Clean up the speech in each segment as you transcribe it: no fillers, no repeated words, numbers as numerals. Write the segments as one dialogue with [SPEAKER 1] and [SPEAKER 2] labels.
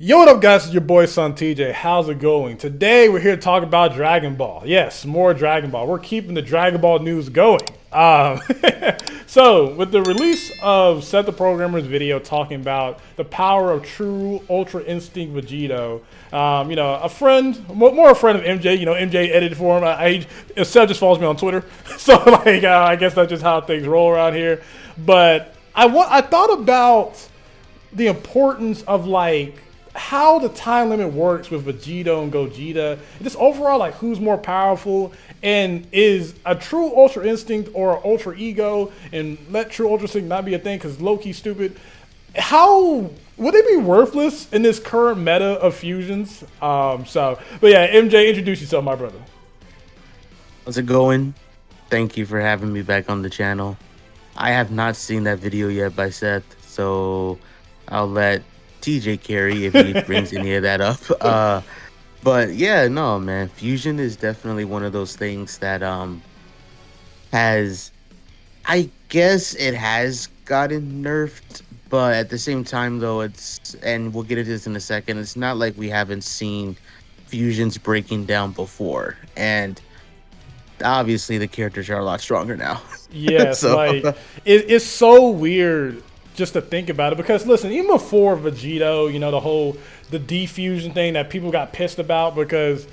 [SPEAKER 1] Yo, what up, guys? It's your boy SonTJ. How's it going? Today, we're here to talk about Dragon Ball. Yes, more Dragon Ball. We're keeping the Dragon Ball news going. So, with the release of Set the Programmer's video talking about the power of true Ultra Instinct Vegito, a friend, more a friend of MJ. MJ edited for him. Seth just follows me on Twitter, so I guess that's just how things roll around here. But I thought about the importance of how the time limit works with Vegito and Gogeta, just overall who's more powerful, and is a true Ultra Instinct or Ultra Ego, and let true Ultra Instinct not be a thing because low-key stupid. How would they be worthless in this current meta of fusions? But yeah, MJ, introduce yourself, my brother.
[SPEAKER 2] How's it going? Thank you for having me back on the channel. I have not seen that video yet by Seth, so I'll let TJ carry if he brings any of that up. But yeah, no, man, fusion is definitely one of those things that I guess it has gotten nerfed, but at the same time though, and we'll get into this in a second, it's not like we haven't seen fusions breaking down before, and obviously the characters are a lot stronger now.
[SPEAKER 1] Yes, it's so weird just to think about it, because listen, even before Vegito, the defusion thing that people got pissed about, because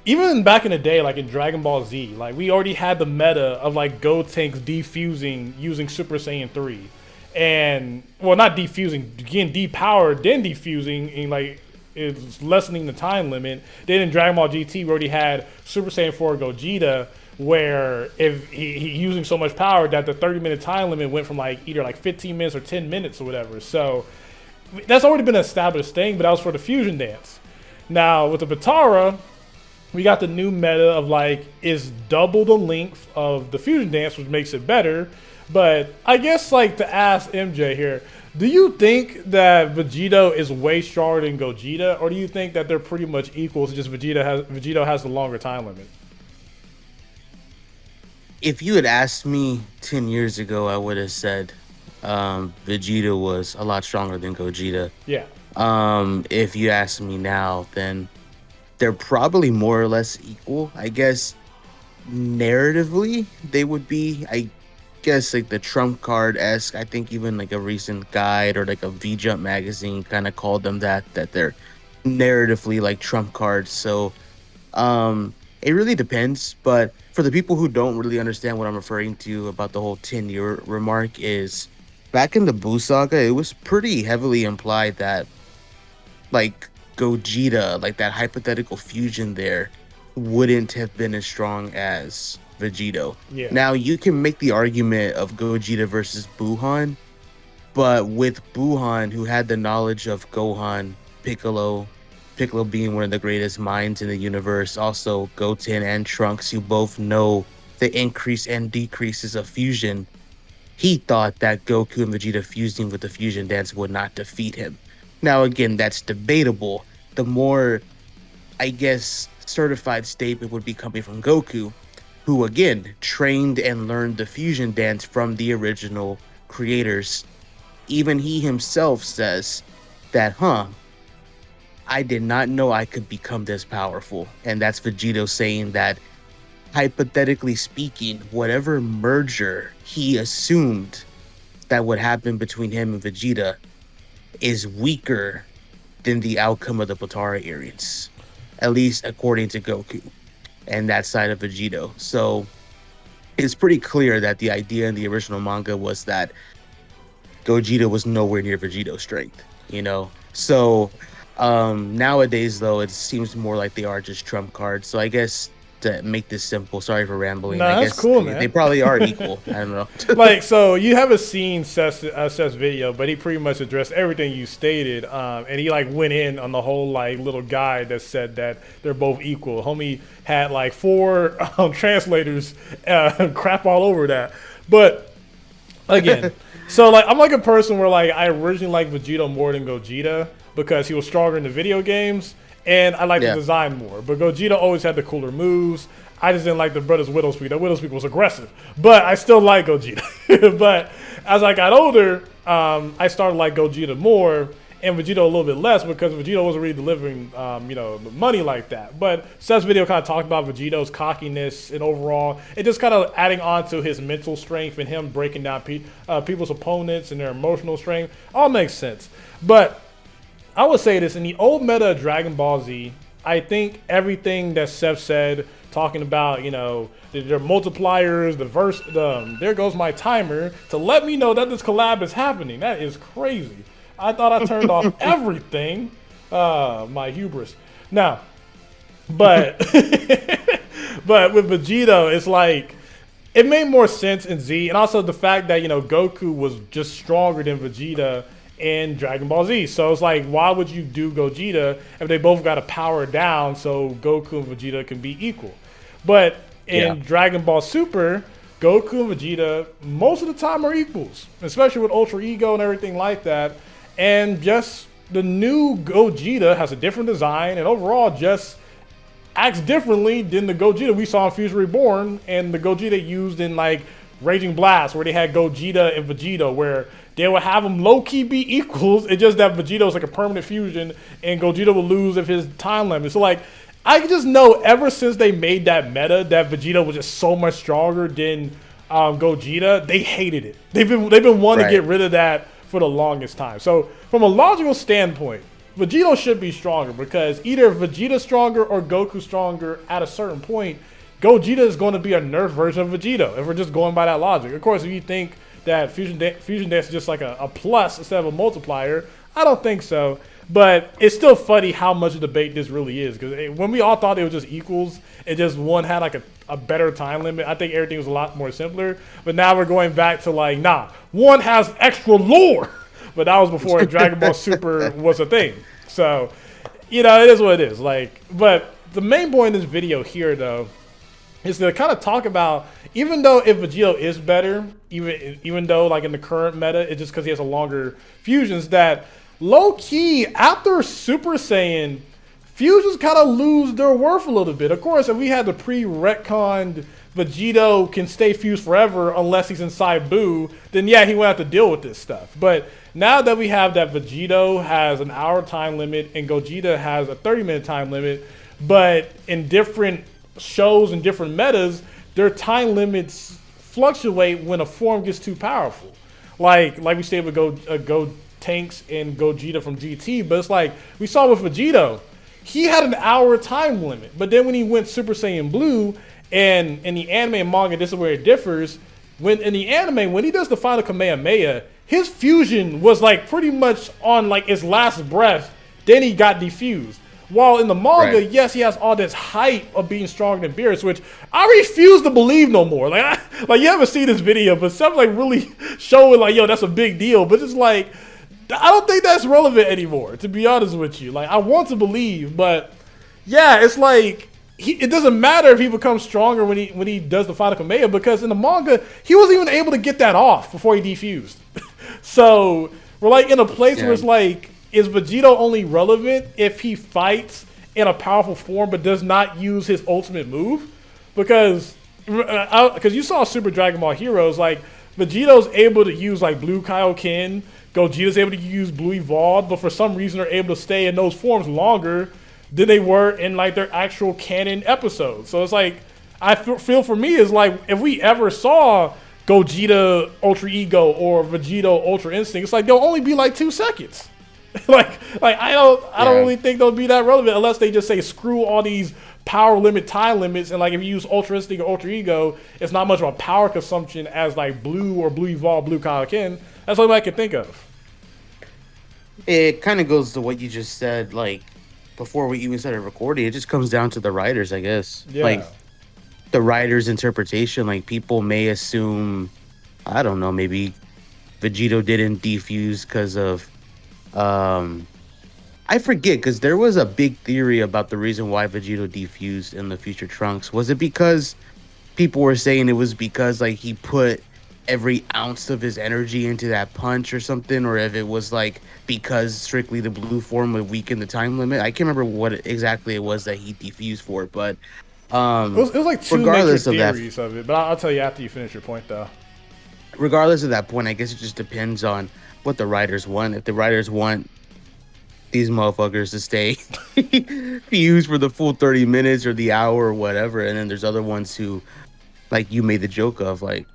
[SPEAKER 1] even back in the day, in Dragon Ball Z, we already had the meta of Gotenks defusing using Super Saiyan 3, and well, not defusing, getting depowered, then defusing, and it's lessening the time limit. Then in Dragon Ball GT, we already had Super Saiyan 4 Gogeta, where if he using so much power that the 30-minute time limit went from either 15 minutes or 10 minutes or whatever. So that's already been an established thing, but that was for the fusion dance. Now with the Batara, we got the new meta of is double the length of the fusion dance, which makes it better. But I guess to ask MJ here, do you think that Vegito is way stronger than Gogeta, or do you think that they're pretty much equal? It's just Vegito has the longer time limit?
[SPEAKER 2] If you had asked me 10 years ago, I would have said Vegeta was a lot stronger than Gogeta.
[SPEAKER 1] Yeah.
[SPEAKER 2] If you ask me now, then they're probably more or less equal. I guess narratively they would be, I guess, the trump card-esque. I think even a recent guide or a V-Jump magazine kind of called them that they're narratively trump cards. So it really depends, but for the people who don't really understand what I'm referring to about the whole 10-year remark, is back in the Buu saga, it was pretty heavily implied that Gogeta, that hypothetical fusion there, wouldn't have been as strong as Vegito.
[SPEAKER 1] Yeah. Now
[SPEAKER 2] you can make the argument of Gogeta versus Buuhan, but with Buuhan, who had the knowledge of Gohan, Piccolo being one of the greatest minds in the universe, also Goten and Trunks, who both know the increase and decreases of fusion, he thought that Goku and Vegeta fusing with the fusion dance would not defeat him. Now again, that's debatable. The more, I guess, certified statement would be coming from Goku, who again trained and learned the fusion dance from the original creators. Even he himself says that, I did not know I could become this powerful. And that's Vegito saying that, hypothetically speaking, whatever merger he assumed that would happen between him and Vegeta is weaker than the outcome of the Potara Arians, at least according to Goku and that side of Vegito. So it's pretty clear that the idea in the original manga was that Gogeta was nowhere near Vegito's strength, So nowadays, though, it seems more like they are just trump cards. So I guess to make this simple, sorry for rambling.
[SPEAKER 1] I
[SPEAKER 2] guess
[SPEAKER 1] that's cool, man.
[SPEAKER 2] They probably are equal. I don't know.
[SPEAKER 1] So you haven't seen Seth's video, but he pretty much addressed everything you stated, and he went in on the whole little guide that said that they're both equal. Homie had 4 translators crap all over that. But again, so I'm a person where I originally liked Vegito more than Gogeta, because he was stronger in the video games, and I like the design more. But Gogeta always had the cooler moves. I just didn't like the brother's Widow Speed. The Widow Speed was aggressive, but I still like Gogeta. But as I got older, I started like Gogeta more, and Vegito a little bit less because Vegito wasn't really delivering, the money like that. But Seth's video kind of talked about Vegito's cockiness and overall, it just kind of adding on to his mental strength and him breaking down people's opponents and their emotional strength. All makes sense. But I would say this, in the old meta of Dragon Ball Z, I think everything that Seth said, talking about, their multipliers, there goes my timer to let me know that this collab is happening. That is crazy. I thought I turned off everything. My hubris. Now, but but with Vegito, it's like it made more sense in Z, and also the fact that Goku was just stronger than Vegeta in Dragon Ball Z. So it's like, why would you do Gogeta if they both got to power down so Goku and Vegeta can be equal? But in Dragon Ball Super, Goku and Vegeta most of the time are equals, especially with Ultra Ego and everything like that. And just the new Gogeta has a different design and overall just acts differently than the Gogeta we saw in Fusion Reborn and the Gogeta used in like Raging Blast, where they had Gogeta and Vegito, where they would have them low-key be equals. It's just that Vegito's like a permanent fusion and Gogeta will lose if his time limit. So like, I just know ever since they made that meta that Vegito was just so much stronger than Gogeta, they hated it. They've been wanting to get rid of that for the longest time. So from a logical standpoint, Vegito should be stronger because either Vegeta's stronger or Goku's stronger at a certain point. Gogeta is going to be a nerf version of Vegito if we're just going by that logic. Of course, if you think that Fusion Dance is just like a plus instead of a multiplier, I don't think so. But it's still funny how much of a debate this really is, because when we all thought they were just equals, it just one had like a better time limit. I think everything was a lot more simpler. But now we're going back to like, nah, one has extra lore. But that was before Dragon Ball Super was a thing. So, it is what it is. Like, but the main point in this video here, though, is to kind of talk about, even though if Vegito is better, even though like in the current meta, it's just because he has a longer fusions, that low-key, after Super Saiyan, fusions kind of lose their worth a little bit. Of course, if we had the pre-retconned Vegito can stay fused forever unless he's inside Buu, then yeah, he won't have to deal with this stuff. But now that we have that Vegito has an hour time limit and Gogeta has a 30-minute time limit, but in different shows and different metas, their time limits fluctuate when a form gets too powerful. Like we said with Go Tanks and Gogeta from GT, but it's like we saw with Vegito, he had an hour time limit, but then when he went Super Saiyan Blue, and in the anime and manga, this is where it differs. When in the anime, when he does the final Kamehameha, his fusion was like pretty much on like his last breath, then he got defused. While in the manga, yes, he has all this hype of being stronger than Beerus, which I refuse to believe no more. Like you haven't seen this video, but stuff like really showing like, yo, that's a big deal. But it's like, I don't think that's relevant anymore, to be honest with you. Like, I want to believe, but yeah, it's like, it doesn't matter if he becomes stronger when he does the final Kamehameha, because in the manga, he wasn't even able to get that off before he defused. So we're like in a place where it's like, is Vegito only relevant if he fights in a powerful form but does not use his ultimate move? Because you saw Super Dragon Ball Heroes, like Vegito's able to use like Blue Kaioken, Gogeta's able to use Blue Evolved, but for some reason they're able to stay in those forms longer than they were in like their actual canon episodes. So it's like, I feel for me is like, if we ever saw Gogeta Ultra Ego or Vegito Ultra Instinct, it's like they'll only be like 2 seconds. like I don't really think they'll be that relevant unless they just say screw all these power limit time limits, and like if you use Ultra Instinct or Ultra Ego, it's not much of a power consumption as like Blue or Blue Evolved, Blue Kaioken. That's what I can think of.
[SPEAKER 2] It kind of goes to what you just said, like before we even started recording. It just comes down to the writers, I guess.
[SPEAKER 1] Yeah.
[SPEAKER 2] Like the writer's interpretation. Like people may assume, I don't know, maybe Vegito didn't defuse because of I forget, because there was a big theory about the reason why Vegito defused in the Future Trunks. Was it because people were saying it was because like he put every ounce of his energy into that punch or something, or if it was like because strictly the blue form would weaken the time limit? I can't remember what exactly it was that he defused for, but
[SPEAKER 1] it was like two major theories of it, but I'll tell you after you finish your point though.
[SPEAKER 2] Regardless of that point, I guess it just depends on what the writers want. If the writers want these motherfuckers to stay fused for the full 30 minutes or the hour or whatever. And then there's other ones who, like you made the joke of, like,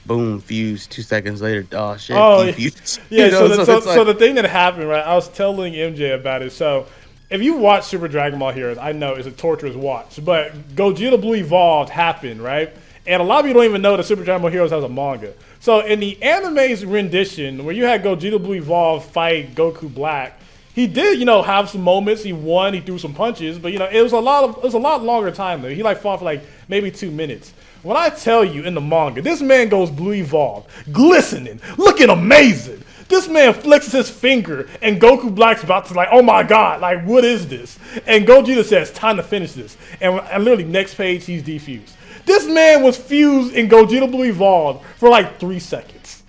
[SPEAKER 2] boom, fused. 2 seconds later, oh shit, defused.
[SPEAKER 1] Yeah.
[SPEAKER 2] You know,
[SPEAKER 1] So the thing that happened, right? I was telling MJ about it. So if you watch Super Dragon Ball Heroes, I know it's a torturous watch, but Gogeta Blue Evolved happened, right? And a lot of people don't even know that Super Dragon Ball Heroes has a manga. So in the anime's rendition, where you had Gogeta Blue Evolved fight Goku Black, he did, have some moments. He won. He threw some punches, but it was a lot longer time though. He fought for maybe 2 minutes. When I tell you in the manga, this man goes Blue Evolved, glistening, looking amazing. This man flexes his finger, and Goku Black's about to oh my god, what is this? And Gogeta says, time to finish this. And literally next page, he's defused. This man was fused in Gogeta Blue Evolved for 3 seconds.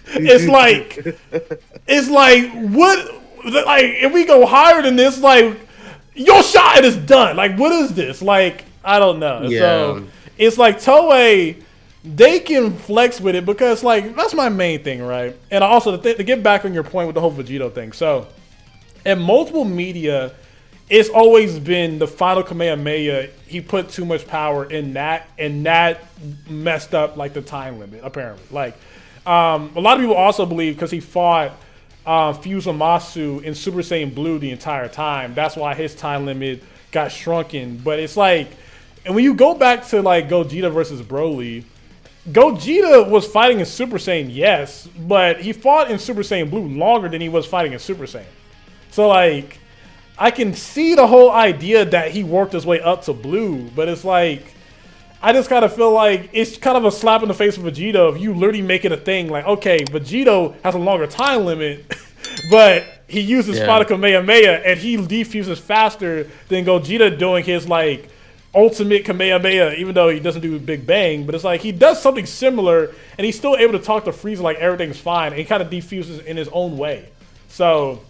[SPEAKER 1] It's what? If we go higher than this, your shot is done. What is this? I don't know.
[SPEAKER 2] Yeah.
[SPEAKER 1] So it's Toei, they can flex with it because that's my main thing, right? And also to get back on your point with the whole Vegito thing. So in multiple media, it's always been the final Kamehameha. He put too much power in that, and that messed up the time limit. Apparently, a lot of people also believe because he fought Fusamasu in Super Saiyan Blue the entire time. That's why his time limit got shrunken. But it's and when you go back to Gogeta versus Broly, Gogeta was fighting in Super Saiyan, yes, but he fought in Super Saiyan Blue longer than he was fighting in Super Saiyan. So I can see the whole idea that he worked his way up to Blue, but it's I just kind of feel it's kind of a slap in the face of Vegito if you literally make it a thing okay, Vegito has a longer time limit, but he uses Final Kamehameha and he defuses faster than Gogeta doing his ultimate Kamehameha, even though he doesn't do Big Bang, but it's he does something similar and he's still able to talk to Frieza everything's fine, and he kind of defuses in his own way. So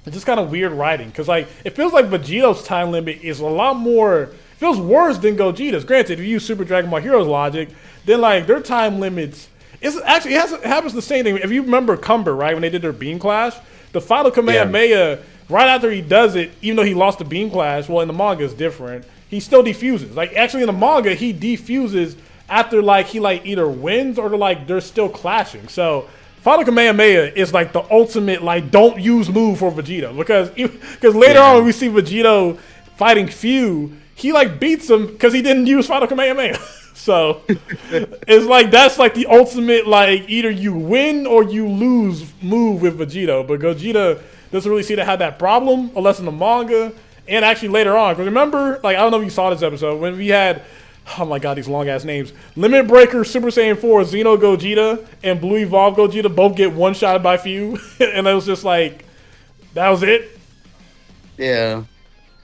[SPEAKER 1] it's just kind of weird writing because it feels like Vegito's time limit is a lot more, feels worse than Gogeta's. Granted, if you use Super Dragon Ball Heroes logic, then their time limits, it's actually it happens the same thing. If you remember Cumber, right, when they did their Beam Clash, the final Kamehameha, right after he does it, even though he lost the Beam Clash, well in the manga it's different, he still defuses. Actually in the manga he defuses after he either wins or they're still clashing. So Final Kamehameha is the ultimate don't use move for Vegeta because later on when we see Vegito fighting Fu, he beats him because he didn't use Final Kamehameha. So it's that's the ultimate either you win or you lose move with Vegito. But Gogeta doesn't really seem to have that problem unless in the manga and actually later on. Because remember, I don't know if you saw this episode when we had, oh my god, these long ass names. Limit Breaker Super Saiyan 4 Xeno Gogeta and Blue Evolved Gogeta both get one shot by Fu. And it was just that was it.
[SPEAKER 2] Yeah.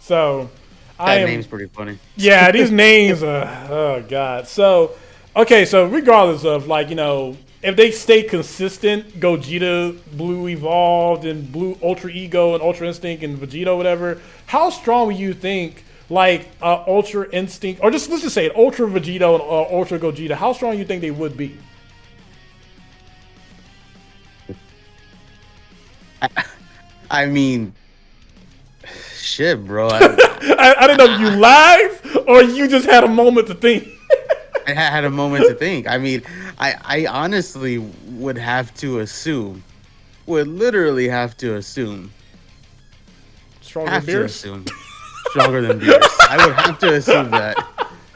[SPEAKER 1] So
[SPEAKER 2] that name's pretty funny.
[SPEAKER 1] Yeah, these names oh god. So okay, so regardless of if they stay consistent, Gogeta, Blue Evolved, and Blue Ultra Ego and Ultra Instinct and Vegito, whatever, how strong would you think Ultra Instinct, or let's just say it, Ultra Vegito and Ultra Gogeta, how strong you think they would be?
[SPEAKER 2] I mean, shit, bro.
[SPEAKER 1] I didn't know if you live or you just had a moment to think.
[SPEAKER 2] I had a moment to think. I mean, I honestly would have to assume, literally have to assume.
[SPEAKER 1] Stronger than Beerus?
[SPEAKER 2] Stronger than Beerus. I would have to assume that.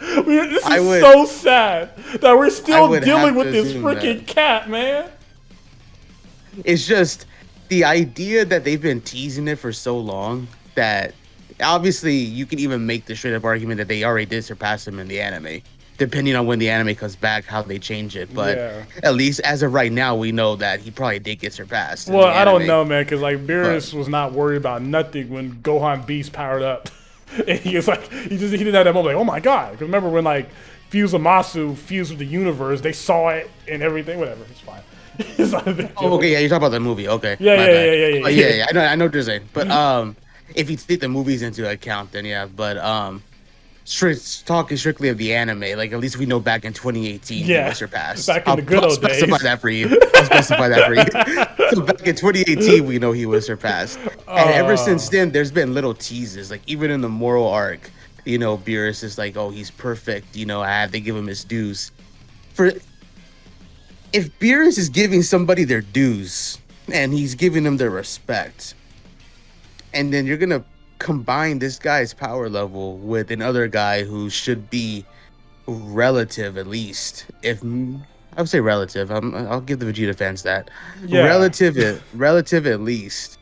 [SPEAKER 1] This is so sad that we're still dealing with this freaking cat, man.
[SPEAKER 2] It's just the idea that they've been teasing it for so long that obviously you can even make the straight up argument that they already did surpass him in the anime. Depending on when the anime comes back, how they change it. But at least as of right now, we know that he probably did get surpassed.
[SPEAKER 1] Well, I don't know, man, because Beerus was not worried about nothing when Gohan Beast powered up. And he was he didn't have that moment oh my god. Because remember when Fusamasu fused with the universe, they saw it and everything, whatever, it's fine. It's not a big deal.
[SPEAKER 2] Okay, yeah, you're talking about the movie, okay.
[SPEAKER 1] Yeah.
[SPEAKER 2] I know what you're saying. But if you take the movies into account, then yeah, but talking strictly of the anime, like at least we know back in 2018 he was surpassed.
[SPEAKER 1] Back in the good old days.
[SPEAKER 2] Specify that for you. I'll specify that for you. So back in 2018, we know he was surpassed, and ever since then, there's been little teases. Like even in the moral arc, you know, Beerus is like, oh, he's perfect. You know, I have to give him his dues. For if Beerus is giving somebody their dues and he's giving them their respect, and then you're gonna combine this guy's power level with another guy who should be relative, at least. If I would say relative, I'll give the Vegeta fans that. Yeah. Relative at least.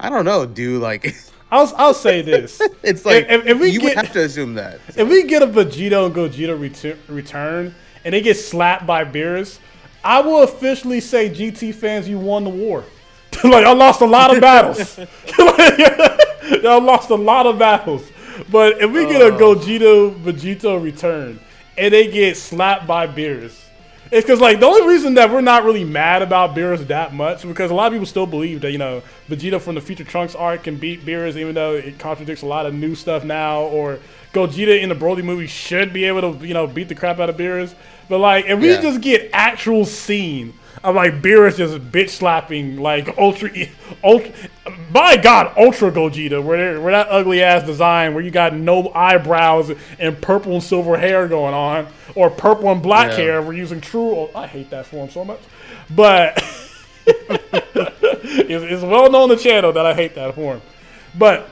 [SPEAKER 2] I don't know, dude. Like,
[SPEAKER 1] I'll say this.
[SPEAKER 2] It's like if we would have to assume that.
[SPEAKER 1] So. If we get a Vegito and Gogeta return and they get slapped by Beerus, I will officially say, GT fans, you won the war. Like, I lost a lot of battles. Y'all lost a lot of battles. But if we get a Vegito return and they get slapped by Beerus, it's because, like, the only reason that we're not really mad about Beerus that much because a lot of people still believe that, you know, Vegeta from the Future Trunks arc can beat Beerus, even though it contradicts a lot of new stuff now, or Gogeta in the Broly movie should be able to, you know, beat the crap out of Beerus. But, like, if we just get actual scene of, like, Beerus just bitch slapping, like, ultra, my God, Ultra Gogeta, where that ugly ass design where you got no eyebrows and purple and silver hair going on, or purple and black hair. We're using true. I hate that form so much, but it's well known on the channel that I hate that form. But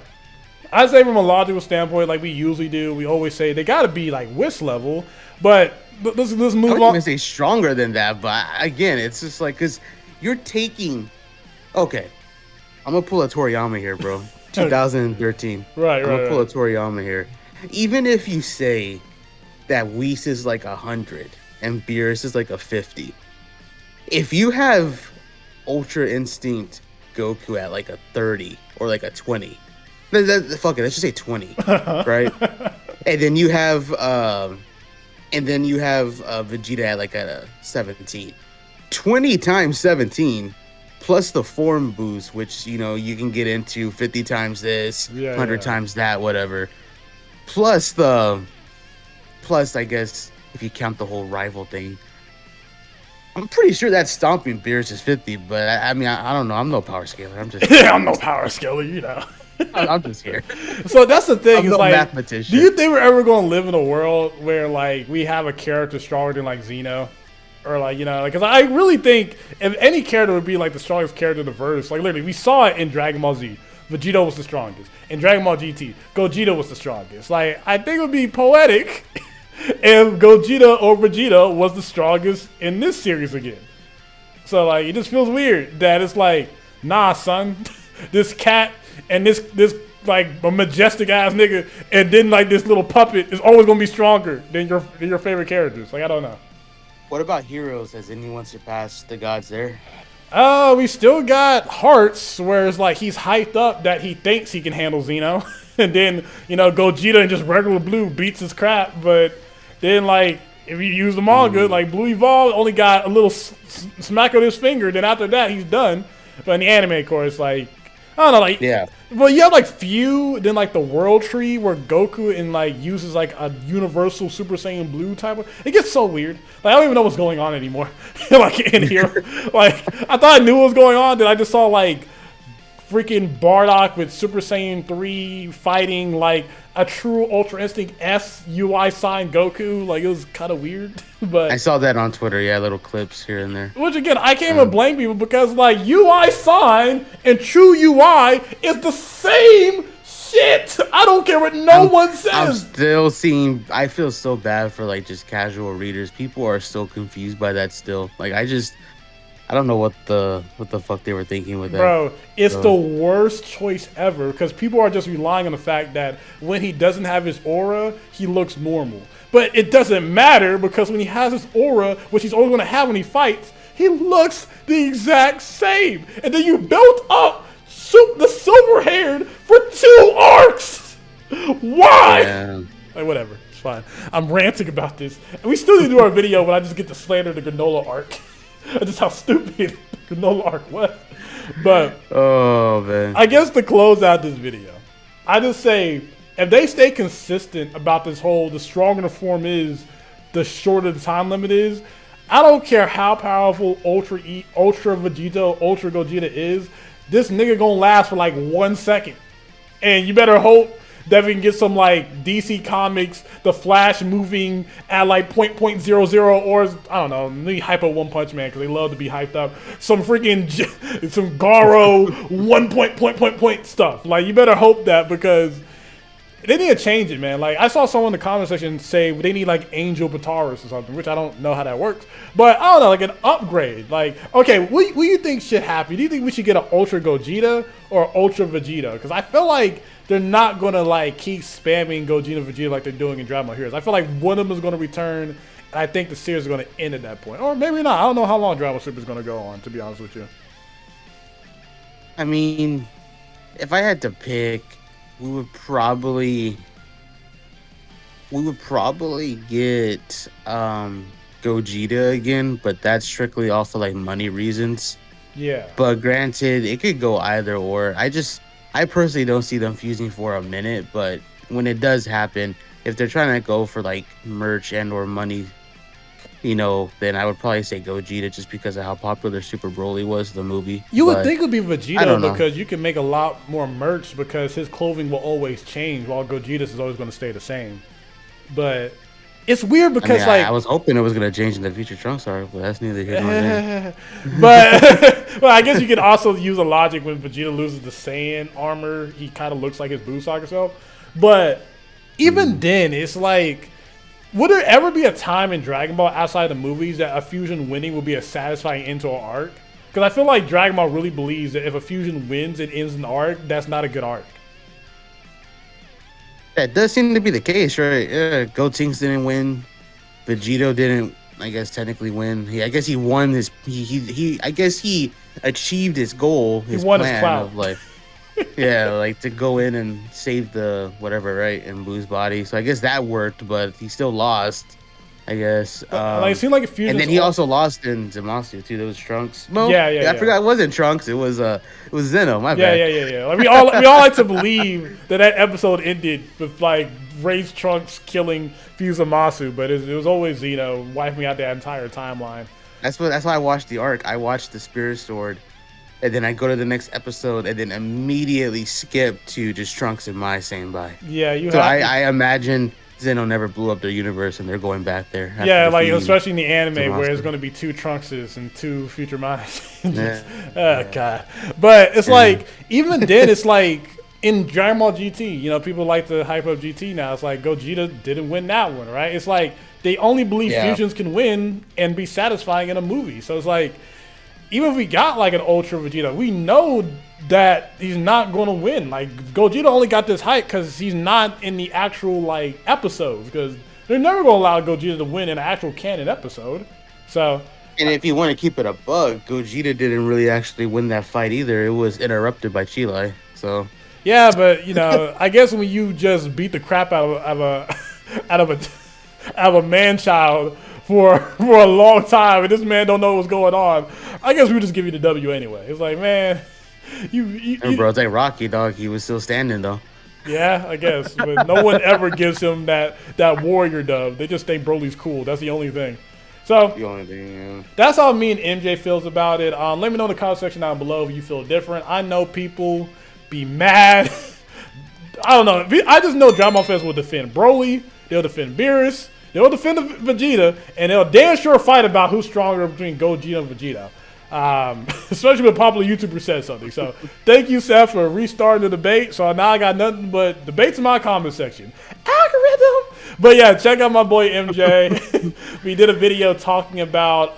[SPEAKER 1] I say from a logical standpoint, like we usually do, we always say they got to be like Whis level, but. Let's move on.
[SPEAKER 2] I wouldn't even say stronger than that, but again, it's just like, because you're taking... Okay, I'm going to pull a Toriyama here, bro. 2013.
[SPEAKER 1] Right.
[SPEAKER 2] I'm going to pull a Toriyama here. Even if you say that Whis is like 100 and Beerus is like a 50, if you have Ultra Instinct Goku at like a 30 or like a 20, fuck it, let's just say 20, right? And then you have... Vegeta at like a 17. 20 times 17 plus the form boost, which, you know, you can get into 50 times this, 100 times that, whatever. Plus, I guess, if you count the whole rival thing. I'm pretty sure that stomping Beerus is 50, but I mean, I don't know. I'm no power scaler. I'm just...
[SPEAKER 1] I'm no power scaler, you know.
[SPEAKER 2] I'm just here.
[SPEAKER 1] So that's the thing.
[SPEAKER 2] I'm no mathematician.
[SPEAKER 1] Do you think we're ever going to live in a world where like we have a character stronger than like Xeno, or like, you know, because I really think if any character would be like the strongest character in the verse, like literally we saw it in Dragon Ball Z. Vegito was the strongest. In Dragon Ball GT, Gogeta was the strongest. Like I think it would be poetic if Gogeta or Vegeta was the strongest in this series again. So like it just feels weird that it's like, nah, son, this cat. And this like a majestic ass nigga, and then like this little puppet is always gonna be stronger than your favorite characters. Like I don't know.
[SPEAKER 2] What about heroes? Has anyone surpassed the gods there?
[SPEAKER 1] We still got Hearts, where it's like he's hyped up that he thinks he can handle Xeno, and then you know Gogeta and just regular Blue beats his crap. But then like if you use the manga, like Blue Evolved only got a little smack of his finger. Then after that he's done. But in the anime, of course, like. I don't know, like, well, you have, like, Few, then, like, the World Tree, where Goku, and, like, uses, like, a universal Super Saiyan Blue type of... It gets so weird. Like, I don't even know what's going on anymore, like, in here. Like, I thought I knew what was going on, then I just saw, like, freaking Bardock with Super Saiyan 3 fighting, like, a true Ultra Instinct S UI sign Goku. Like, it was kind of weird, but...
[SPEAKER 2] I saw that on Twitter, little clips here and there.
[SPEAKER 1] Which, again, I can't even blame people because, like, UI sign and true UI is the same shit. I don't care what one says.
[SPEAKER 2] I'm still seeing... I feel so bad for, like, just casual readers. People are still confused by that still. Like, I don't know what the fuck they were thinking with that.
[SPEAKER 1] Bro, it's the worst choice ever because people are just relying on the fact that when he doesn't have his aura, he looks normal. But it doesn't matter because when he has his aura, which he's always going to have when he fights, he looks the exact same. And then you built up the silver-haired for 2 arcs. Why?
[SPEAKER 2] Yeah.
[SPEAKER 1] Like, whatever. It's fine. I'm ranting about this. And we still need to do our video when I just get to slander the granola arc. Just how stupid the granola arc was. But
[SPEAKER 2] oh man,
[SPEAKER 1] I guess to close out this video, I just say if they stay consistent about this whole, the stronger the form is, the shorter the time limit is. I don't care how powerful Ultra Vegito, Ultra Gogeta is. This nigga gonna last for like 1 second, and you better hope that we can get some like DC Comics, the Flash moving at like .00, or I don't know, maybe hypo One Punch Man because they love to be hyped up. Some freaking some Garo point stuff. Like you better hope that, because they need to change it, man. Like I saw someone in the comment section say they need like Angel Bataris or something, which I don't know how that works. But I don't know, like an upgrade. Like, okay, what do you think should happen? Do you think we should get an Ultra Gogeta or Ultra Vegeta? Because I feel like they're not gonna like keep spamming Gogeta and Vegeta like they're doing in Dragon Ball Heroes. I feel like one of them is gonna return, and I think the series is gonna end at that point, or maybe not. I don't know how long Dragon Ball Super is gonna go on, to be honest with you.
[SPEAKER 2] I mean, if I had to pick, we would probably get Gogeta again, but that's strictly off of like money reasons.
[SPEAKER 1] Yeah.
[SPEAKER 2] But granted, it could go either or. I personally don't see them fusing for a minute, but when it does happen, if they're trying to go for like merch and or money, you know, then I would probably say Gogeta just because of how popular Super Broly was, the movie.
[SPEAKER 1] You would think it would be Vegito because you can make a lot more merch because his clothing will always change while Gogeta's is always going to stay the same. But it's weird because
[SPEAKER 2] I was hoping it was going to change in the future Trunks arc, but that's neither here nor there.
[SPEAKER 1] But well, I guess you can also use a logic when Vegeta loses the Saiyan armor, he kind of looks like his Blue Soccer self. But even then, it's like, would there ever be a time in Dragon Ball outside the movies that a fusion winning would be a satisfying end to an arc? Because I feel like Dragon Ball really believes that if a fusion wins and ends an arc, that's not a good arc.
[SPEAKER 2] That does seem to be the case, right? Gotenks didn't win. Vegito didn't, I guess, technically win. I guess he won his. I guess he achieved his goal. He won his clout of like, yeah, like to go in and save the whatever, right, in Boo's body. So I guess that worked, but he still lost, I guess.
[SPEAKER 1] Like, it seemed like a fusion.
[SPEAKER 2] And then he also lost in Zamasu too. There was Trunks. Well,
[SPEAKER 1] yeah.
[SPEAKER 2] I forgot it wasn't Trunks. It was Zeno. My bad.
[SPEAKER 1] Yeah. Like, we all like to believe that episode ended with like Ray's Trunks killing Fusamasu, but it was always Zeno wiping out that entire timeline.
[SPEAKER 2] That's why I watched the arc. I watched the Spirit Sword, and then I go to the next episode, and then immediately skip to just Trunks and Mai saying bye.
[SPEAKER 1] Yeah,
[SPEAKER 2] I imagine Zeno never blew up their universe, and they're going back there.
[SPEAKER 1] Yeah, like especially in the anime where it's going to be 2 Trunkses and 2 future Mai's. God. But it's like, even then, it's like in Dragon Ball GT, you know, people like to hype up GT now. It's like Gogeta didn't win that one, right? It's like they only believe fusions can win and be satisfying in a movie. So it's like, even if we got like an Ultra Vegeta, we know that he's not going to win. Like, Gogeta only got this hype because he's not in the actual like episodes, because they're never going to allow Gogeta to win in an actual canon episode. So,
[SPEAKER 2] and if you want to keep it a bug, Gogeta didn't really actually win that fight either. It was interrupted by Chile. So
[SPEAKER 1] yeah, but you know, I guess when you just beat the crap out of a man child for a long time, and this man don't know what's going on, I guess we just give you the W anyway. It's like, man,
[SPEAKER 2] bro, it's like Rocky, dog. He was still standing though.
[SPEAKER 1] Yeah, I guess, but no one ever gives him that warrior dub. They just think Broly's cool. That's the only thing. So
[SPEAKER 2] the only thing, yeah. That's
[SPEAKER 1] how me and MJ feels about it. Let me know in the comment section down below if you feel different. I know people be mad. I don't know. I just know Dragon Ball fans will defend Broly. They'll defend Beerus. They'll defend Vegeta, and they'll damn sure fight about who's stronger between Gogeta and Vegeta. Especially when a popular YouTuber says something. So thank you, Seth, for restarting the debate. So now I got nothing but debates in my comment section. Algorithm. But yeah, check out my boy MJ. We did a video talking about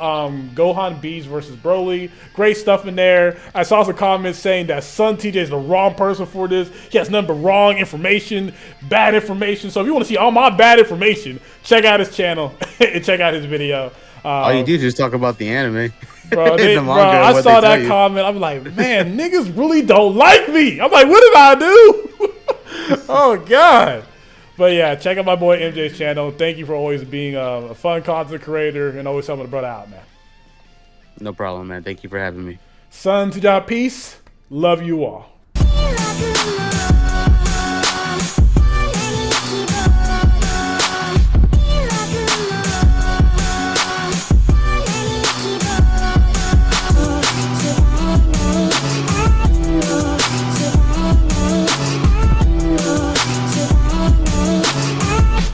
[SPEAKER 1] Gohan Bees versus Broly. Great stuff in there. I saw some comments saying that SonTJ is the wrong person for this. He has nothing but wrong information, bad information. So if you want to see all my bad information, check out his channel and check out his video.
[SPEAKER 2] All you do is just talk about the anime.
[SPEAKER 1] Bro, I saw that comment. I'm like, man, niggas really don't like me. I'm like, what did I do? Oh, God. But yeah, check out my boy MJ's channel. Thank you for always being a fun content creator and always helping the brother out, man.
[SPEAKER 2] No problem, man. Thank you for having me.
[SPEAKER 1] SonTJ, peace. Love you all.